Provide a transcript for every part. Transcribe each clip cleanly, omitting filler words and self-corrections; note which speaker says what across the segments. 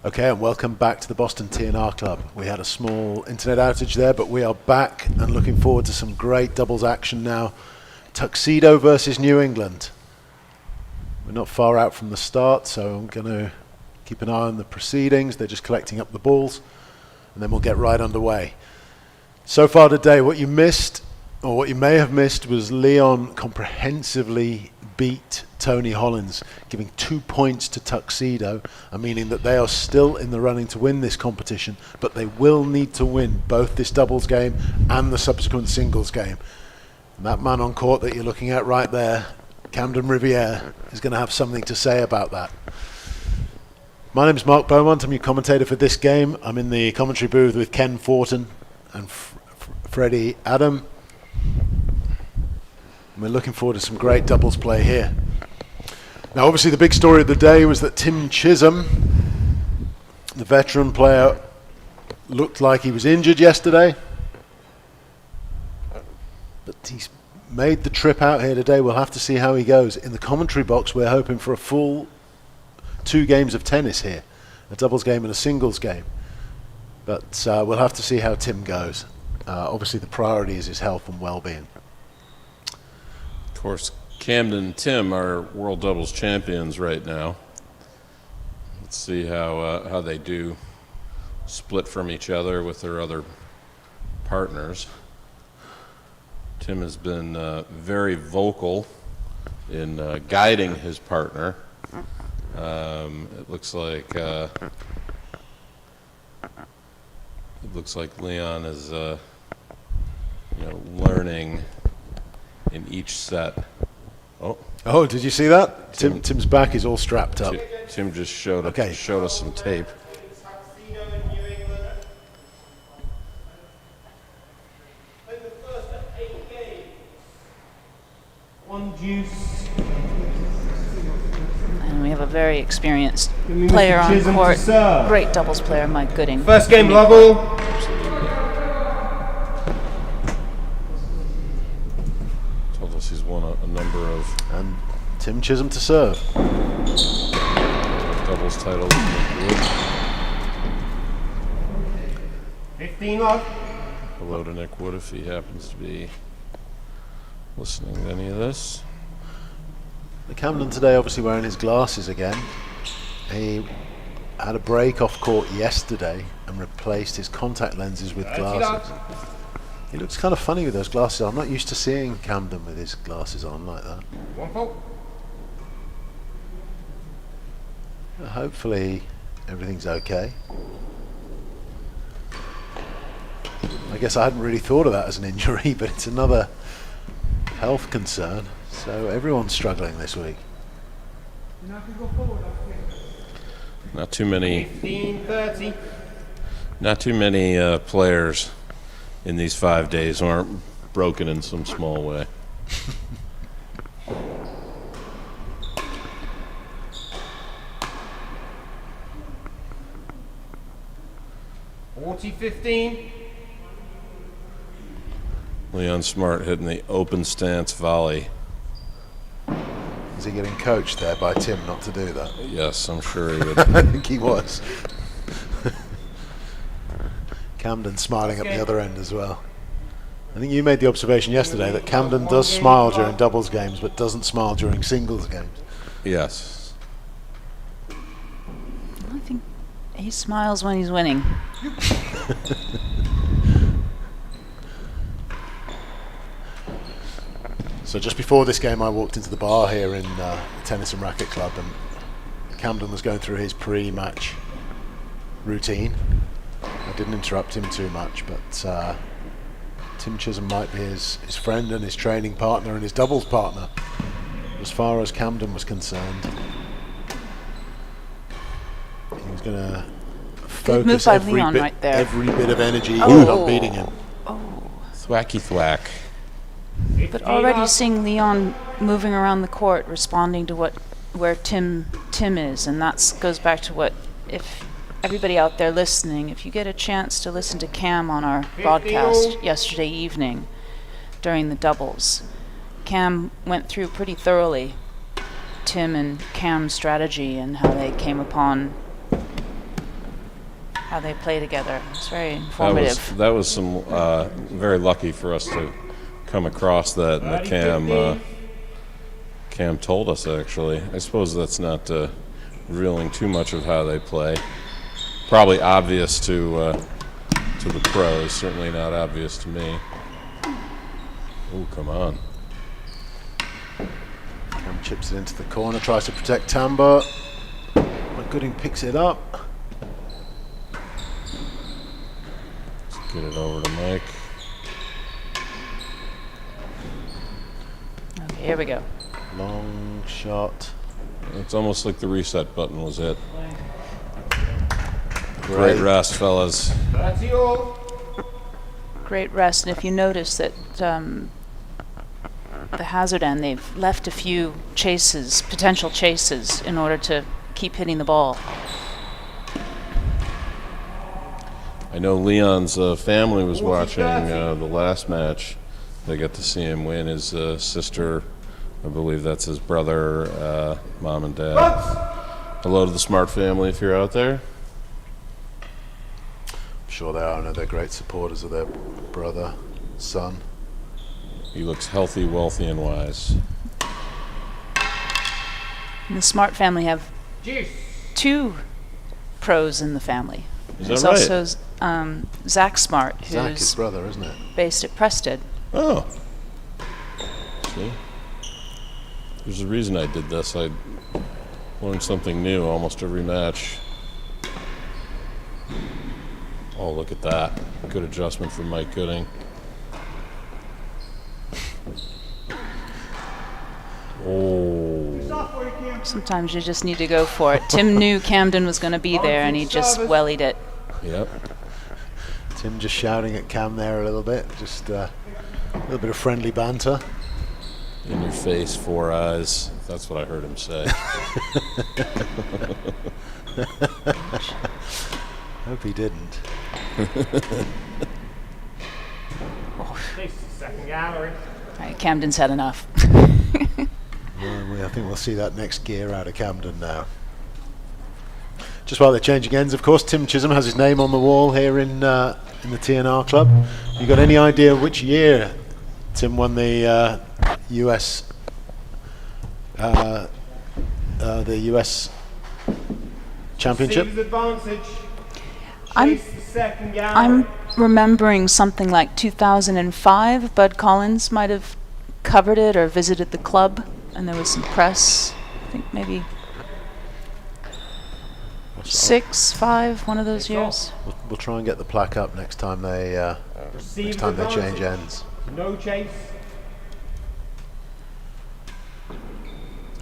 Speaker 1: Okay, and welcome back to the Boston TNR Club. We had a small internet outage there, but we are back and looking forward to some great doubles action now. Tuxedo versus New England. We're not far out from the start, so I'm going to keep an eye on the proceedings. They're just collecting up the balls, and then we'll get right underway. So far today, what you missed, or what you may have missed, was Leon comprehensively beat Tony Hollins, giving 2 points to Tuxedo, and meaning that they are still in the running to win this competition, but they will need to win both this doubles game and the subsequent singles game. And that man on court that you're looking at right there, Camden Riviere, is going to have something to say about that. My name is Mark Beaumont. I'm your commentator for this game. I'm in the commentary booth with Ken Fortin and Freddie Adam. We're looking forward to some great doubles play here. Now, obviously, the big story of the day was that Tim Chisholm, the veteran player, looked like he was injured yesterday. But he's made the trip out here today. We'll have to see how he goes. In the commentary box, we're hoping for a full 2 games of tennis here, a doubles game and a singles game. But we'll have to see how Tim goes. Obviously, the priority is his health and well-being.
Speaker 2: Of course, Camden and Tim are world doubles champions right now. Let's see how they do split from each other with their other partners. Tim has been very vocal in guiding his partner. It looks like Leon is learning in each set.
Speaker 1: Oh, did you see that? Tim's back is all strapped up.
Speaker 2: Tim just showed us some tape.
Speaker 3: And we have a very experienced player on court, great doubles player, Mike Gooding.
Speaker 4: First game level.
Speaker 2: Told us he's won a number of...
Speaker 1: And Tim Chisholm to serve.
Speaker 2: Doubles titles.
Speaker 4: 15 love.
Speaker 2: Hello to Nick Wood if he happens to be listening to any of this.
Speaker 1: Camden today obviously wearing his glasses again. He had a break off court yesterday and replaced his contact lenses with glasses. He looks kind of funny with those glasses on. I'm not used to seeing Camden with his glasses on like that. Hopefully everything's okay. I guess I hadn't really thought of that as an injury, but it's another health concern. So everyone's struggling this week.
Speaker 2: Not too many.
Speaker 4: 15-30.
Speaker 2: Not too many players in these 5 days aren't broken in some small way.
Speaker 4: $40-15.
Speaker 2: Leon Smart hitting the open stance volley.
Speaker 1: Is he getting coached there by Tim not to do that?
Speaker 2: Yes, I'm sure he would.
Speaker 1: I think he was. Camden smiling at the other end as well. I think you made the observation yesterday that Camden does smile during doubles games but doesn't smile during singles games.
Speaker 2: Yes.
Speaker 3: I think he smiles when he's winning.
Speaker 1: So just before this game I walked into the bar here in Tennis and Racket Club, and Camden was going through his pre-match routine. I didn't interrupt him too much, but Tim Chisholm might be his friend and his training partner and his doubles partner as far as Camden was concerned. He was going to focus every bit of energy he could on beating him.
Speaker 3: Oh.
Speaker 2: Thwacky thwack.
Speaker 3: But already seeing Leon moving around the court, responding to where Tim is, and that goes back to what, if everybody out there listening, if you get a chance to listen to Cam on our broadcast yesterday evening during the doubles, Cam went through pretty thoroughly Tim and Cam's strategy and how they came upon how they play together. It's very informative.
Speaker 2: That was some very lucky for us to come across that, and the Cam told us, actually. I suppose that's not revealing too much of how they play. Probably obvious to the pros, certainly not obvious to me. Oh, come on.
Speaker 1: Cam chips it into the corner, tries to protect Tambo. Gooding picks it up.
Speaker 2: Let's get it over to Mike.
Speaker 3: Okay, here we go.
Speaker 1: Long shot.
Speaker 2: It's almost like the reset button was hit. Great rest, fellas.
Speaker 4: 30 all.
Speaker 3: Great rest, and if you notice that the hazard end, they've left a few chases, potential chases, in order to keep hitting the ball.
Speaker 2: I know Leon's family was watching the last match. They got to see him win. His sister, I believe that's his brother, mom and dad. Hello to the Smart family if you're out there.
Speaker 1: I'm sure they are. I know they're great supporters of their brother, son.
Speaker 2: He looks healthy, wealthy, and wise.
Speaker 3: And the Smart family have
Speaker 4: Juice.
Speaker 3: 2 pros in the family.
Speaker 2: Is
Speaker 3: There's
Speaker 2: that right?
Speaker 3: also Zach Smart,
Speaker 1: Zach, his
Speaker 3: who's
Speaker 1: brother, isn't it?
Speaker 3: based at Preston.
Speaker 2: Oh. See? There's a reason I did this. I learned something new almost every match. Oh, look at that. Good adjustment from Mike Gooding. Oh.
Speaker 3: Sometimes you just need to go for it. Tim knew Camden was going to be there, and he just wellied it.
Speaker 2: Yep.
Speaker 1: Tim just shouting at Cam there a little bit. Just a little bit of friendly banter.
Speaker 2: In your face, 4 eyes. That's what I heard him say.
Speaker 1: Hope he didn't.
Speaker 4: This is second gallery.
Speaker 3: All right, Camden's had enough.
Speaker 1: Well, I think we'll see that next gear out of Camden now. Just while they're changing ends, of course, Tim Chisholm has his name on the wall here in the TNR club. You got any idea which year Tim won the US championship?
Speaker 4: Receives advantage.
Speaker 3: I'm
Speaker 4: Chase the second gallery.
Speaker 3: I'm remembering something like 2005. Bud Collins might have covered it or visited the club, and there was some press. I think maybe 6, 5, one of those years.
Speaker 1: We'll try and get the plaque up next time they
Speaker 4: Receives
Speaker 1: change
Speaker 4: advantage.
Speaker 1: ends.
Speaker 4: No chase.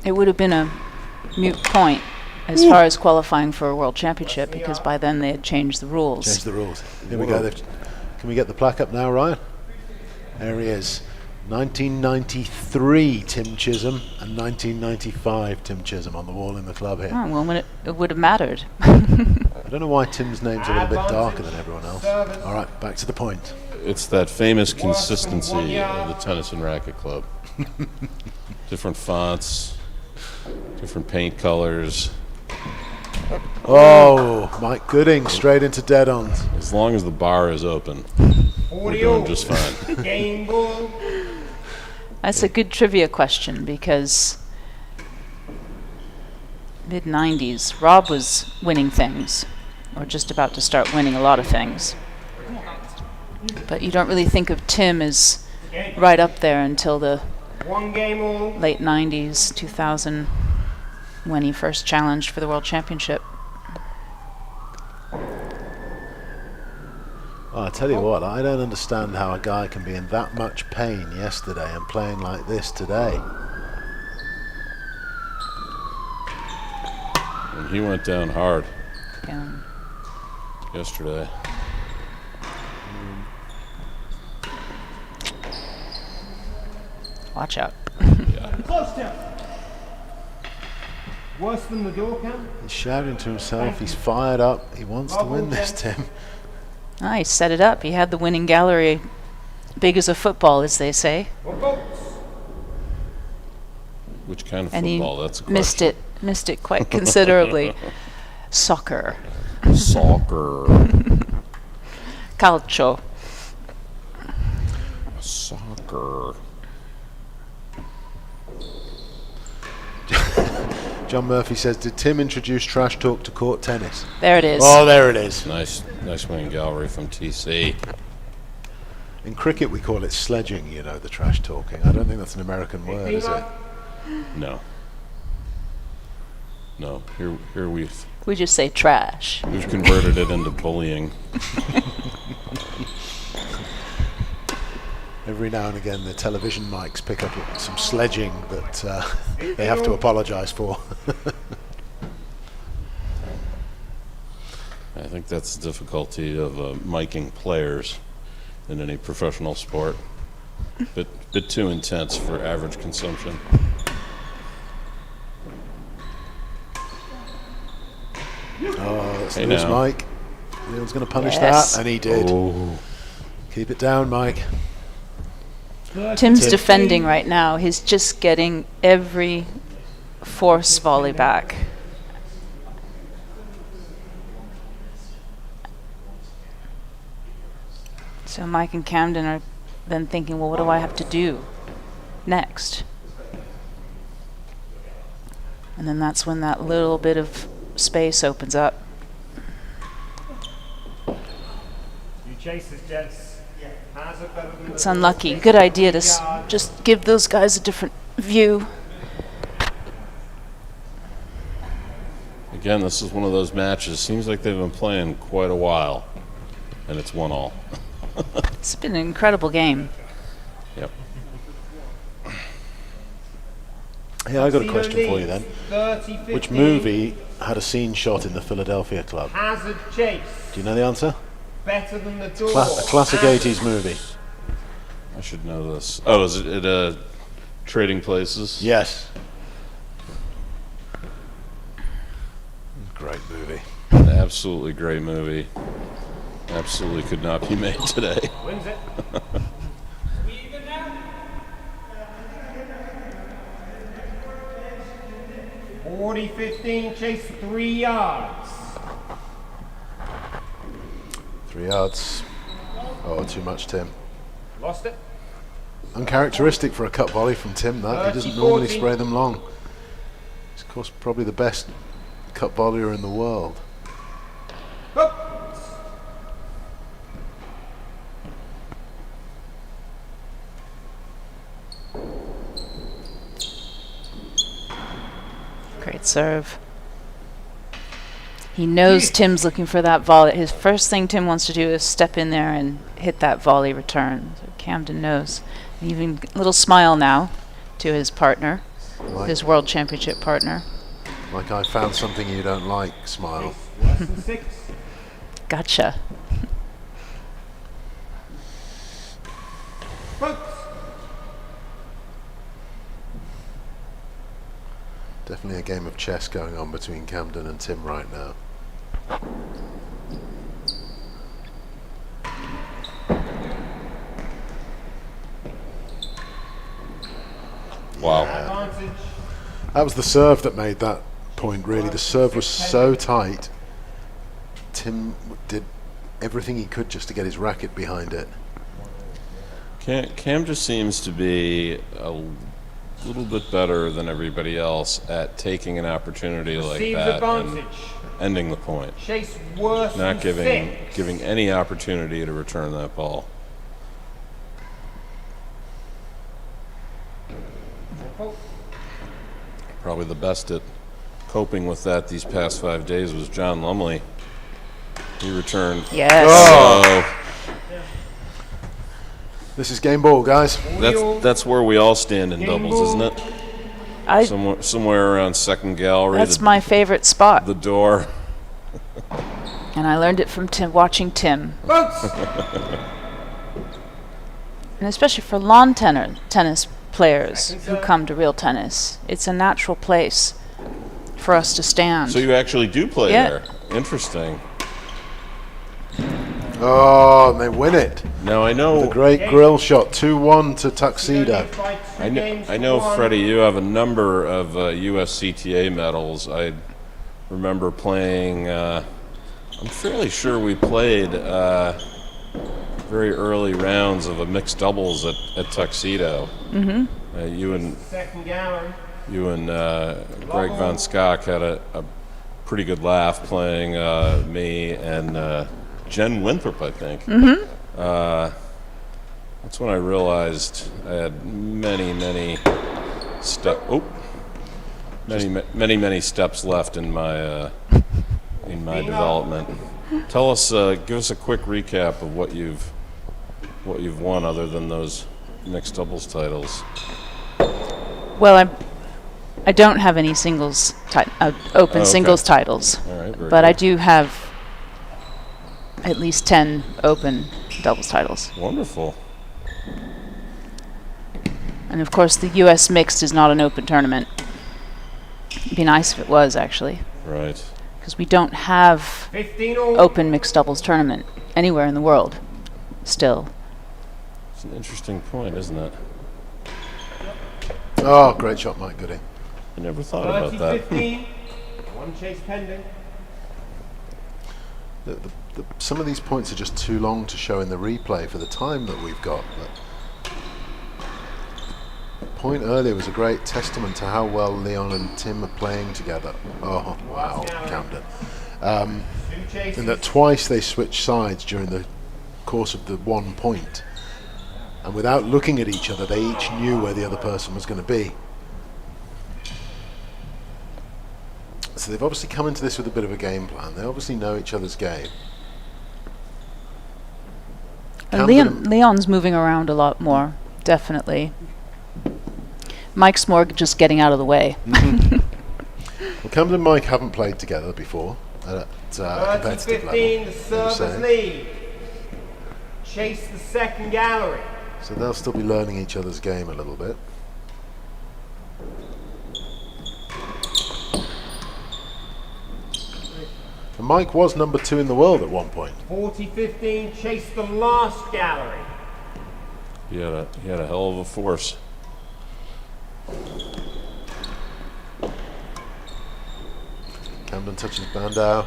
Speaker 3: It would have been a moot point as far as qualifying for a world championship, because by then they had changed the rules.
Speaker 1: Change the rules. Here we go. Can we get the plaque up now, Ryan? There he is. 1993 Tim Chisholm and 1995 Tim Chisholm on the wall in the club here.
Speaker 3: Oh, well, when it would have mattered.
Speaker 1: I don't know why Tim's name's a little bit darker than everyone else. All right, back to the point.
Speaker 2: It's that famous consistency of the Tennis and Racket Club. Different fonts, different paint colors.
Speaker 1: Oh, Mike Gooding straight into dead-ons.
Speaker 2: As long as the bar is open, we're doing just fine.
Speaker 4: Game ball.
Speaker 3: That's a good trivia question, because mid-90s, Rob was winning things, or just about to start winning a lot of things. But you don't really think of Tim as right up there until the
Speaker 4: 1 game all.
Speaker 3: late 90s, 2000, when he first challenged for the World Championship.
Speaker 1: Oh, I tell you what, I don't understand how a guy can be in that much pain yesterday and playing like this today.
Speaker 2: And he went down hard
Speaker 3: Yeah.
Speaker 2: yesterday.
Speaker 3: Watch out.
Speaker 4: Close down. Worse than the door cam.
Speaker 1: He's shouting to himself, he's fired up, he wants to win this, Tim.
Speaker 3: Ah, he set it up. He had the winning gallery big as a football, as they say.
Speaker 4: Or bolts.
Speaker 2: Which kind of
Speaker 3: And
Speaker 2: football?
Speaker 3: he
Speaker 2: That's a question.
Speaker 3: missed it quite considerably. Soccer.
Speaker 2: Soccer.
Speaker 3: Calcio.
Speaker 2: Soccer.
Speaker 1: John Murphy says, did Tim introduce trash talk to court tennis?
Speaker 3: There it is.
Speaker 1: Oh, there it is.
Speaker 2: Nice wing gallery from TC.
Speaker 1: In cricket, we call it sledging, you know, the trash talking. I don't think that's an American word, is it?
Speaker 2: No. No. Here we've
Speaker 3: We just say trash.
Speaker 2: converted it into bullying.
Speaker 1: Every now and again, the television mics pick up some sledging that they have to apologize for.
Speaker 2: I think that's the difficulty of miking players in any professional sport. Bit too intense for average consumption.
Speaker 1: Oh, that's
Speaker 2: Hey
Speaker 1: loose,
Speaker 2: now.
Speaker 1: Mike. Neil's going to punish
Speaker 3: Yes.
Speaker 1: that, and he did.
Speaker 2: Oh.
Speaker 1: Keep it down, Mike.
Speaker 3: Tim's
Speaker 1: Tim.
Speaker 3: defending right now. He's just getting every force volley back. So Mike and Camden are then thinking, well, what do I have to do next? And then that's when that little bit of space opens up.
Speaker 4: You chasers, gents. Hazard better than
Speaker 3: It's unlucky. Good idea to just give those guys a different view.
Speaker 2: Again, this is one of those matches. Seems like they've been playing quite a while, and it's 1-1.
Speaker 3: It's been an incredible game.
Speaker 2: Yep.
Speaker 1: Yeah, I got a question for you then.
Speaker 4: 30-50.
Speaker 1: Which movie had a scene shot in the Philadelphia Club?
Speaker 4: Hazard chase.
Speaker 1: Do you know the answer?
Speaker 4: Better than the door.
Speaker 1: A classic
Speaker 4: Hazard
Speaker 1: 80s movie.
Speaker 2: I should know this. Oh, is it at Trading Places?
Speaker 1: Yes. Great movie.
Speaker 2: An absolutely great movie. Absolutely could not be made today.
Speaker 4: Wins it. 40-15, chase 3 yards.
Speaker 1: 3 yards. Oh, too much, Tim.
Speaker 4: Lost it.
Speaker 1: Uncharacteristic for a cut volley from Tim, that. He doesn't
Speaker 4: 30-40.
Speaker 1: normally spray them long. He's, of course, probably the best cut volleyer in the world.
Speaker 4: Up.
Speaker 3: Great serve. He knows Tim's looking for that volley. His first thing Tim wants to do is step in there and hit that volley return. So Camden knows. Even a little smile now to his partner, his world championship partner.
Speaker 1: Like I found something you don't like, smile.
Speaker 4: Less than 6.
Speaker 3: Gotcha.
Speaker 4: Folks.
Speaker 1: Definitely a game of chess going on between Camden and Tim right now.
Speaker 2: Wow.
Speaker 4: Advantage.
Speaker 1: That was the serve that made that point, really. The serve was so tight. Tim did everything he could just to get his racket behind it.
Speaker 2: Cam just seems to be a little bit better than everybody else at taking an opportunity like
Speaker 4: Receives
Speaker 2: that and
Speaker 4: advantage.
Speaker 2: ending the point.
Speaker 4: Chase worse
Speaker 2: Not
Speaker 4: than 6.
Speaker 2: giving any opportunity to return that ball. Probably the best at coping with that these past 5 days was John Lumley. He returned.
Speaker 3: Yes.
Speaker 2: So
Speaker 1: This is game ball, guys.
Speaker 2: that's where we all stand in doubles, isn't it?
Speaker 3: I,
Speaker 2: Somewhere around second gallery.
Speaker 3: that's my favorite spot.
Speaker 2: The door.
Speaker 3: And I learned it from Tim, watching Tim.
Speaker 4: Folks.
Speaker 3: And especially for lawn tennis players who come to real tennis. It's a natural place for us to stand.
Speaker 2: So you actually do play
Speaker 3: Yeah.
Speaker 2: there. Interesting.
Speaker 1: Oh, and they win it.
Speaker 2: Now I know
Speaker 1: The great grill shot, 2-1 to Tuxedo.
Speaker 2: I know, Freddie, you have a number of USCTA medals. I remember playing. I'm fairly sure we played very early rounds of a mixed doubles at Tuxedo. Mm-hmm. You and
Speaker 4: Second gallery.
Speaker 2: Greg Von Skok had a pretty good laugh playing me and Jen Winthrop, I think. Mm-hmm. That's when I realized I had many steps left in my development. Tell us, give us a quick recap of what you've won other than those mixed doubles titles.
Speaker 3: Well, I don't have any singles open singles titles,
Speaker 2: All right, very
Speaker 3: but I
Speaker 2: good.
Speaker 3: do have at least 10 open doubles titles.
Speaker 2: Wonderful.
Speaker 3: And of course, the U.S. mixed is not an open tournament. It'd be nice if it was, actually,
Speaker 2: Right.
Speaker 3: because we don't have
Speaker 4: 15 all.
Speaker 3: open mixed doubles tournament anywhere in the world still.
Speaker 2: It's an interesting point, isn't it?
Speaker 1: Oh, great shot, Mike Gooding.
Speaker 2: I never thought about that.
Speaker 4: 30-15. One chase pending.
Speaker 1: Some of these points are just too long to show in the replay for the time that we've got. But the point earlier was a great testament to how well Leon and Tim are playing together. Oh, wow, Camden.
Speaker 4: Two chases.
Speaker 1: And that twice they switched sides during the course of the 1 point. And without looking at each other, they each knew where the other person was going to be. So they've obviously come into this with a bit of a game plan. They obviously know each other's game.
Speaker 3: And
Speaker 1: Camden-
Speaker 3: Leon's moving around a lot more, definitely. Mike's more just getting out of the way.
Speaker 1: Well, Camden and Mike haven't played together before at competitive
Speaker 4: 30-15,
Speaker 1: level.
Speaker 4: the
Speaker 1: they were
Speaker 4: servers
Speaker 1: saying.
Speaker 4: lead. Chase the second gallery.
Speaker 1: So they'll still be learning each other's game a little bit. And Mike was number 2 in the world at one point.
Speaker 4: 40-15, chase the last gallery.
Speaker 2: He had a hell of a force.
Speaker 1: Camden touches Bandau.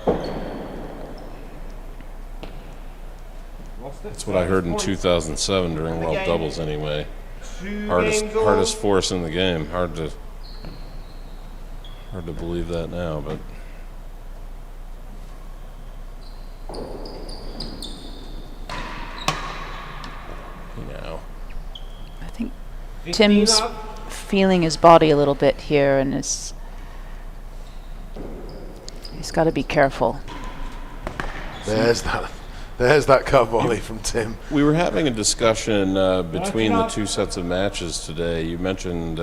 Speaker 4: Lost it.
Speaker 2: That's what I heard in 2007 during World
Speaker 4: game.
Speaker 2: Doubles anyway.
Speaker 4: Two
Speaker 2: Hardest
Speaker 4: games all.
Speaker 2: hardest force in the game. Hard to believe that now, but you know.
Speaker 3: I think
Speaker 4: 15
Speaker 3: Tim's
Speaker 4: up.
Speaker 3: feeling his body a little bit here, and he's got to be careful.
Speaker 1: There's that cut volley from Tim.
Speaker 2: We were having a discussion between the two sets of matches today. You mentioned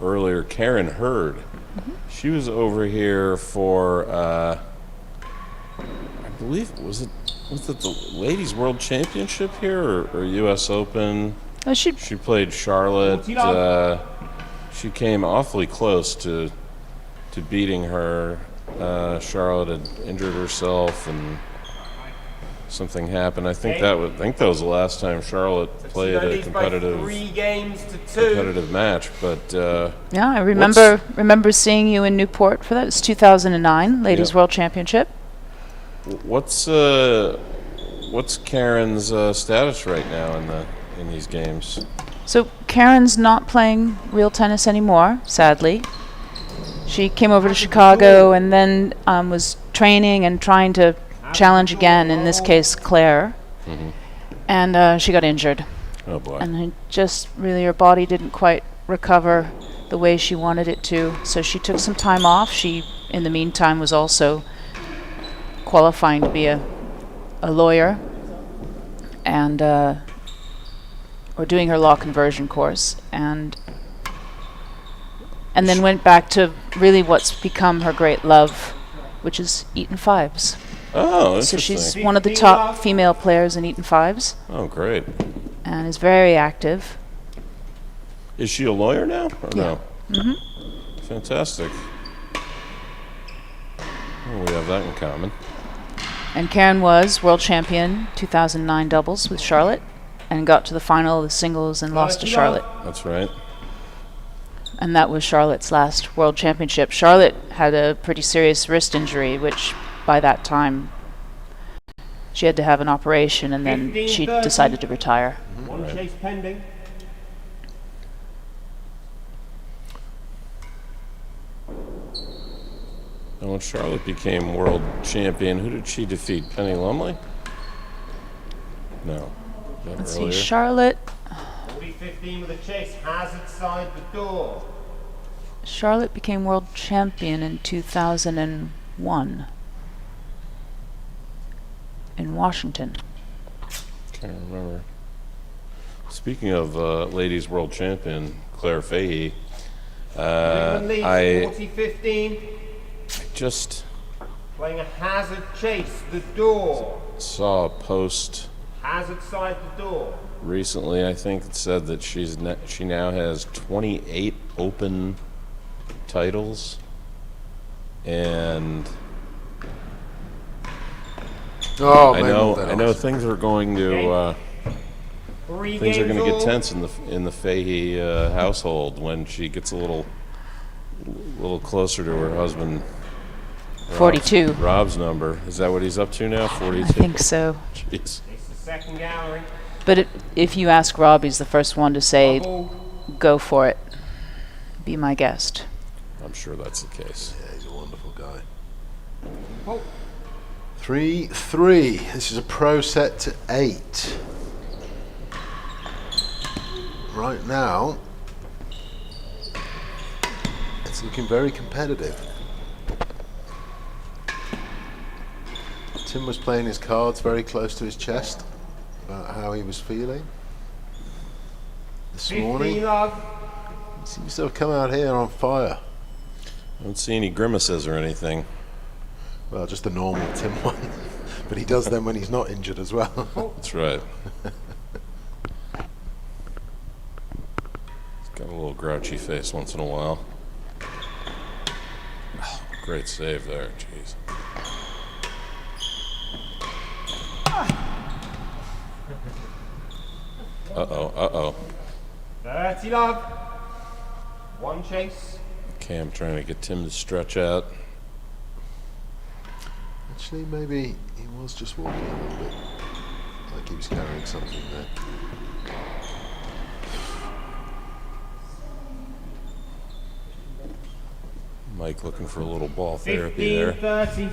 Speaker 2: earlier Karen Hurd. She was over here for, I believe, was it the Ladies World Championship here or U.S. Open?
Speaker 3: Oh,
Speaker 2: She played Charlotte. She came awfully close to beating her. Charlotte had injured herself and something happened. I think that was the last time Charlotte played a
Speaker 4: Leads by
Speaker 2: competitive
Speaker 4: 3 games to 2.
Speaker 2: match. But
Speaker 3: yeah, I remember seeing you in Newport for that. It's 2009 Ladies
Speaker 2: Yep.
Speaker 3: World Championship.
Speaker 2: what's Karen's status right now in these games?
Speaker 3: So Karen's not playing real tennis anymore, sadly. She came over to Chicago and then was training and trying to challenge again, in this case Claire.
Speaker 2: Mm-hmm.
Speaker 3: And she got injured.
Speaker 2: Oh boy.
Speaker 3: And it just really, her body didn't quite recover the way she wanted it to. So she took some time off. She, in the meantime, was also qualifying to be a lawyer and or doing her law conversion course, and then went back to really what's become her great love, which is Eaton Fives.
Speaker 2: Oh,
Speaker 3: So
Speaker 2: interesting.
Speaker 3: she's one of the top female players in Eaton Fives
Speaker 2: Oh, great.
Speaker 3: and is very active.
Speaker 2: Is she a lawyer now or no?
Speaker 3: Mhm.
Speaker 2: Fantastic. Well, we have that in common.
Speaker 3: And Karen was world champion 2009 doubles with Charlotte and got to the final of the singles and lost to Charlotte.
Speaker 2: That's right.
Speaker 3: And that was Charlotte's last world championship. Charlotte had a pretty serious wrist injury, which by that time she had to have an operation, and then she
Speaker 4: 15-30.
Speaker 3: decided to retire.
Speaker 4: One chase pending.
Speaker 2: And when Charlotte became world champion, who did she defeat? Penny Lumley? No. Not
Speaker 3: Let's
Speaker 2: earlier.
Speaker 3: see, Charlotte
Speaker 4: 40-15 with a chase. Hazard side the door.
Speaker 3: Charlotte became world champion in 2001 in Washington.
Speaker 2: Can't remember. Speaking of ladies world champion, Claire Fahey,
Speaker 4: England leads
Speaker 2: I
Speaker 4: 40-15.
Speaker 2: just
Speaker 4: Playing a hazard chase the door.
Speaker 2: saw a post
Speaker 4: Hazard side the door.
Speaker 2: recently, I think, it said that she now has 28 open titles, and
Speaker 1: Oh,
Speaker 2: I
Speaker 1: maybe
Speaker 2: know
Speaker 1: not that
Speaker 2: I know
Speaker 1: awesome.
Speaker 2: things are going to
Speaker 4: 3
Speaker 2: things are
Speaker 4: games
Speaker 2: going to get
Speaker 4: all.
Speaker 2: tense in the Fahey household when she gets a little closer to her husband.
Speaker 3: 42.
Speaker 2: Rob's number, is that what he's up to now? 42.
Speaker 3: I think so.
Speaker 2: Jeez.
Speaker 4: It's the second gallery.
Speaker 3: But if you ask Rob, he's the first one to say,
Speaker 4: Bubble.
Speaker 3: go for it. Be my guest.
Speaker 2: I'm sure that's the case.
Speaker 1: Yeah, he's a wonderful guy.
Speaker 4: Oh.
Speaker 1: 3-3. This is a pro set to 8. Right now, it's looking very competitive. Tim was playing his cards very close to his chest about how he was feeling this
Speaker 4: 15
Speaker 1: morning.
Speaker 4: love.
Speaker 1: He seems to have come out here on fire.
Speaker 2: I don't see any grimaces or anything.
Speaker 1: Well, just the normal Tim one. But he does them when he's not injured as well.
Speaker 2: That's right. He's got a little grouchy face once in a while. Oh, great save there, jeez. Uh-oh.
Speaker 4: 30 love. One chase.
Speaker 2: Cam trying to get Tim to stretch out.
Speaker 1: Actually, maybe he was just walking a little bit. Like he was carrying something there.
Speaker 2: Mike looking for a little ball therapy there.
Speaker 4: 15-30.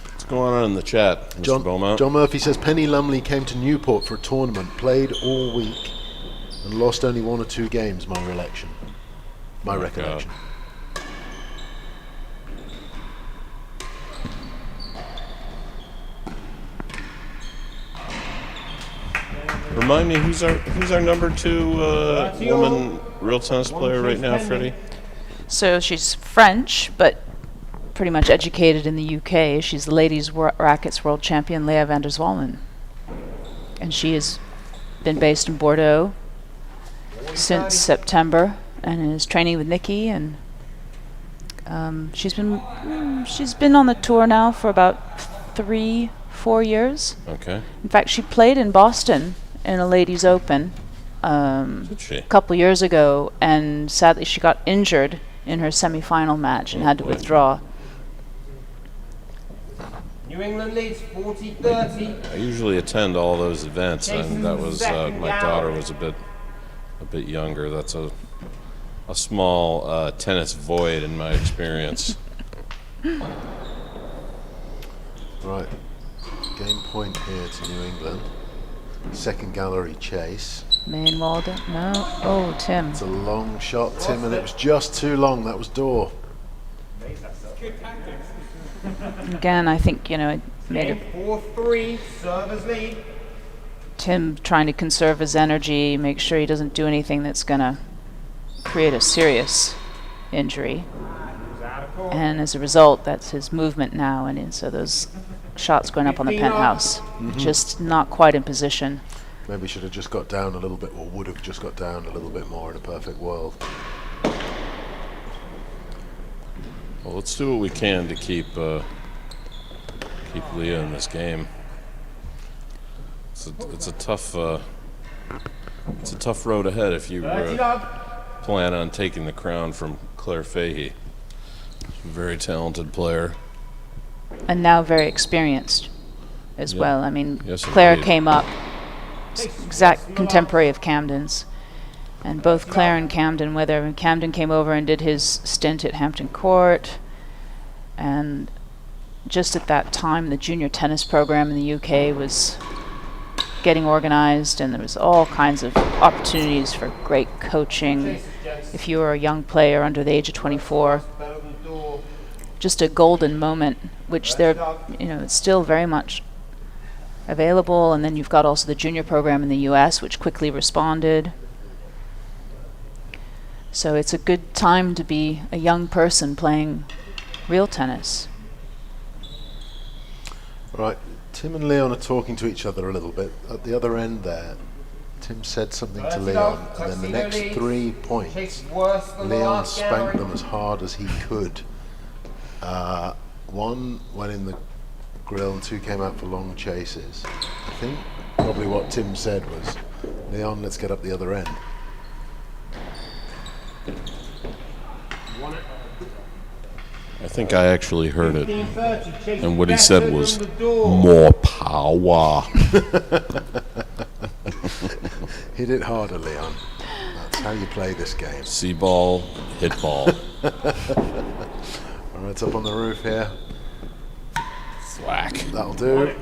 Speaker 2: What's going on in the chat, Mr. Beaumont?
Speaker 1: John Murphy says Penny Lumley came to Newport for a tournament, played all week, and lost only 1 or 2 games. My recollection. My recollection.
Speaker 2: Remind me, who's our number 2 woman real tennis player right now, Freddie?
Speaker 3: So she's French, but pretty much educated in the UK. She's the ladies rackets world champion, Leah van der Zwallen. And she has been based in Bordeaux since September and is training with Nikki, and she's been on the tour now for about 3-4 years.
Speaker 2: Okay.
Speaker 3: In fact, she played in Boston in a ladies open
Speaker 2: Did she?
Speaker 3: a couple years ago, and sadly she got injured in her semi-final match and had to
Speaker 2: boy.
Speaker 3: withdraw.
Speaker 4: New England leads 40-30.
Speaker 2: I usually attend all those events, and that was my daughter was a bit younger. That's a small tennis void in my experience.
Speaker 1: Right. Game point here to New England. Second gallery chase.
Speaker 3: Mainwalder? No. Oh, Tim.
Speaker 1: It's a long shot, Tim, and it was just too long. That was door.
Speaker 3: Again, I think, it made
Speaker 4: Game 4-3. Servers lead.
Speaker 3: Tim trying to conserve his energy, make sure he doesn't do anything that's going to create a serious injury.
Speaker 4: Who's out of court?
Speaker 3: And as a result, that's his movement now, and so those shots going up on the
Speaker 4: 15 off.
Speaker 3: penthouse. Just not quite in position.
Speaker 1: Maybe should have just got down a little bit, or would have just got down a little bit more in a perfect world.
Speaker 2: Well, let's do what we can to keep Leah in this game. It's a tough It's a tough road ahead if you
Speaker 4: 30 love.
Speaker 2: plan on taking the crown from Claire Fahey. Very talented player.
Speaker 3: And now very experienced as
Speaker 2: Yep.
Speaker 3: well. I mean,
Speaker 2: Yes,
Speaker 3: Claire
Speaker 2: indeed.
Speaker 3: came up, exact contemporary of Camden's. And both Claire and Camden, whether Camden came over and did his stint at Hampton Court, and just at that time the junior tennis program in the UK was getting organized, and there was all kinds of opportunities for great coaching if you were a young player under the age of 24. Just a golden moment, which they're, it's still very much available. And then you've got also the junior program in the US, which quickly responded. So it's a good time to be a young person playing real tennis.
Speaker 1: Right, Tim and Leon are talking to each other a little bit. At the other end there, Tim said something to Leon, and then the next 3 points, Leon spanked them as hard as he could. One went in the grill and 2 came out for long chases. I think probably what Tim said was, Leon, let's get up the other end.
Speaker 2: I think I actually heard it. And what he said was, more power.
Speaker 1: Hit it harder, Leon. That's how you play this game.
Speaker 2: See ball, hit ball.
Speaker 1: All right, it's up on the roof here.
Speaker 2: Whack.
Speaker 1: That'll do.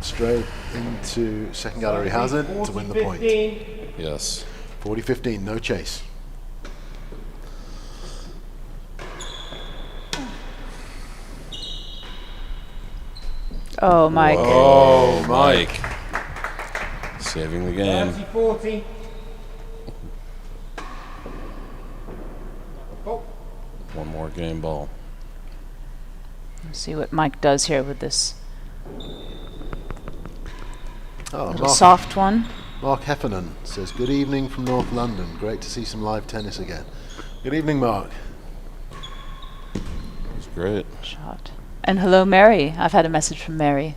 Speaker 1: Straight into second gallery hazard to win the point.
Speaker 2: Yes.
Speaker 1: 40-15, no chase.
Speaker 3: Oh, Mike.
Speaker 2: Oh, Mike. Saving the game.
Speaker 4: 30-40.
Speaker 2: One more game ball.
Speaker 3: Let's see what Mike does here with this
Speaker 1: Oh,
Speaker 3: little soft one.
Speaker 1: Mark Heffernan says, good evening from North London. Great to see some live tennis again. Good evening, Mark.
Speaker 2: It's great.
Speaker 3: Shot. And hello, Mary. I've had a message from Mary.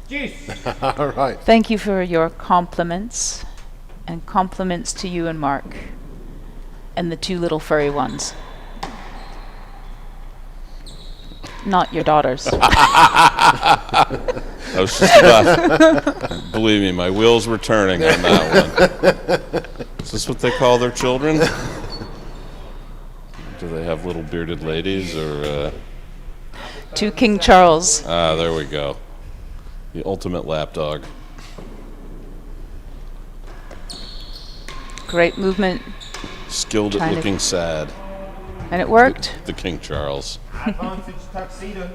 Speaker 1: All right.
Speaker 3: Thank you for your compliments, and compliments to you and Mark, and the 2 little furry ones. Not your daughters.
Speaker 2: I was just about, believe me, my wheels were turning on that one. Is this what they call their children? Do they have little bearded ladies or?
Speaker 3: 2 King Charles.
Speaker 2: Ah, there we go. The ultimate lapdog.
Speaker 3: Great movement,
Speaker 2: Skilled at
Speaker 3: Trying to-
Speaker 2: looking sad.
Speaker 3: and it worked.
Speaker 2: The King Charles.
Speaker 4: Advantage tuxedo.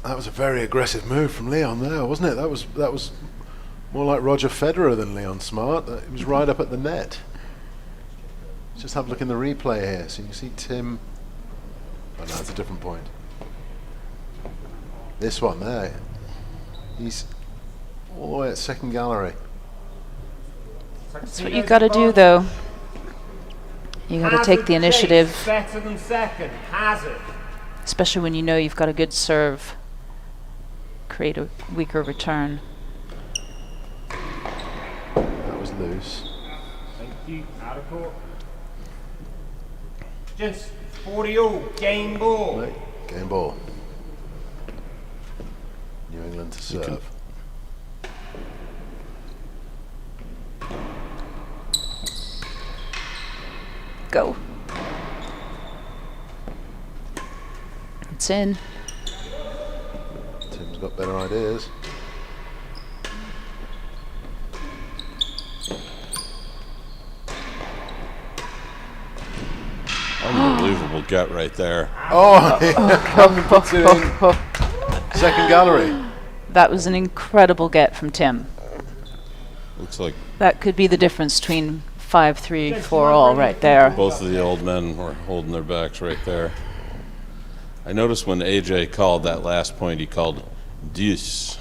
Speaker 1: That was a very aggressive move from Leon there, wasn't it? That was more like Roger Federer than Leon Smart. It was right up at the net. Just have a look in the replay here. So you can see Tim. Oh no, it's a different point. This one there. He's all the way at second gallery.
Speaker 3: That's what you got to do, though. You got to take the initiative,
Speaker 4: Better than second. Hazard.
Speaker 3: especially when you know you've got a good serve. Create a weaker return.
Speaker 1: That was loose.
Speaker 4: Thank you. Out of court. Just 40 all. Game ball.
Speaker 1: Right, game ball. New England to serve.
Speaker 3: Go. It's in.
Speaker 1: Tim's got better ideas.
Speaker 2: Unbelievable get right there.
Speaker 1: Oh, puts it in. Second gallery.
Speaker 3: That was an incredible get from Tim.
Speaker 2: Looks like
Speaker 3: That could be the difference between 5-3, 4-all right there.
Speaker 2: both of the old men were holding their backs right there. I noticed when AJ called that last point, he called deuce.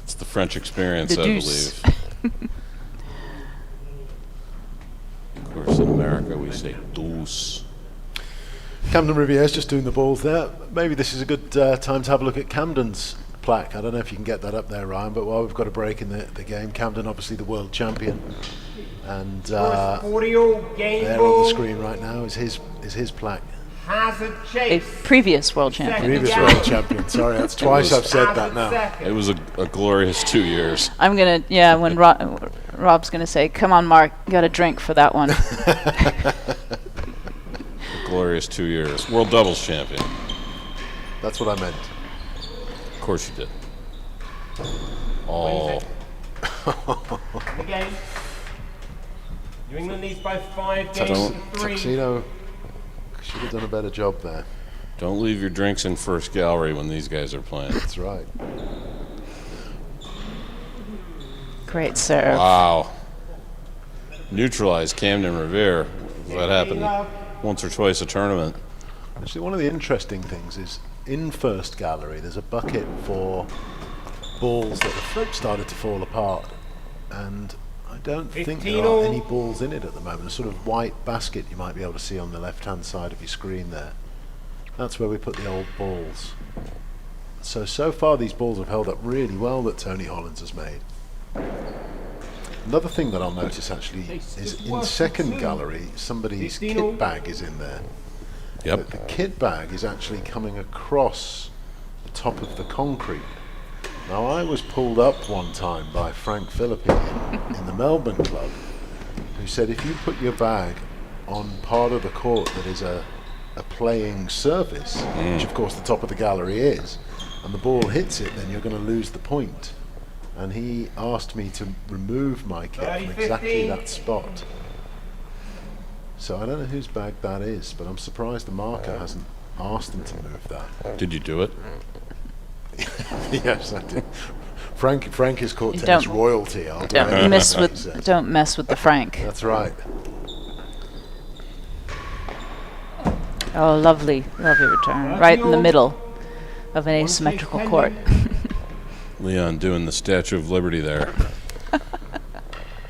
Speaker 2: It's the French experience,
Speaker 3: The
Speaker 2: I
Speaker 3: deuce.
Speaker 2: believe. Of course, in America, we say deuce.
Speaker 1: Camden Riviere's just doing the balls there. Maybe this is a good time to have a look at Camden's plaque. I don't know if you can get that up there, Ryan, but while we've got a break in the game, Camden, obviously the world champion, and
Speaker 4: Course 40 all, game
Speaker 1: there on
Speaker 4: ball.
Speaker 1: the screen right now is his plaque.
Speaker 4: Hazard
Speaker 3: A
Speaker 4: chase.
Speaker 3: previous world champion.
Speaker 1: Previous world champion. Sorry, that's twice I've said that now.
Speaker 2: It was a glorious 2 years.
Speaker 3: I'm gonna, when Rob's gonna say, "Come on, Mark, got a drink for that one."
Speaker 2: A glorious 2 years. World doubles champion.
Speaker 1: That's what I meant.
Speaker 2: Of course you did. Oh,
Speaker 4: Again. New England leads by 5 games
Speaker 2: Don't-
Speaker 4: to 3.
Speaker 1: Tuxedo should have done a better job there.
Speaker 2: don't leave your drinks in first gallery when these guys are playing.
Speaker 1: That's right.
Speaker 3: Great serve.
Speaker 2: Wow. Neutralized Camden Riviere. That happened once or twice a tournament.
Speaker 1: Actually, one of the interesting things is in first gallery there's a bucket for balls that have started to fall apart, and I don't think there
Speaker 4: 15
Speaker 1: are
Speaker 4: all.
Speaker 1: any balls in it at the moment. A sort of white basket you might be able to see on the left hand side of your screen there. That's where we put the old balls. So far these balls have held up really well that Tony Hollins has made. Another thing that I'll notice actually is in second gallery somebody's
Speaker 4: 15 all.
Speaker 1: kit bag is in there.
Speaker 2: Yep.
Speaker 1: But the kit bag is actually coming across the top of the concrete. Now, I was pulled up one time by Frank Philippi in the Melbourne club, who said if you put your bag on part of the court that is a playing surface, which of course the top of the gallery is, and the ball hits it, then you're going to lose the point. And he asked me to remove my kit from
Speaker 4: 30,
Speaker 1: exactly
Speaker 4: 15.
Speaker 1: that spot. So I don't know whose bag that is, but I'm surprised the marker hasn't asked him to move that.
Speaker 2: Did you do it?
Speaker 1: Yes, I did. Frank is court
Speaker 3: You
Speaker 1: tennis
Speaker 3: don't-
Speaker 1: royalty. I'll do
Speaker 3: Don't
Speaker 1: anything
Speaker 3: mess
Speaker 1: he
Speaker 3: with
Speaker 1: says.
Speaker 3: don't mess with the Frank.
Speaker 1: That's right.
Speaker 3: Oh, lovely return, right in the middle of an asymmetrical court.
Speaker 2: Leon doing the Statue of Liberty there.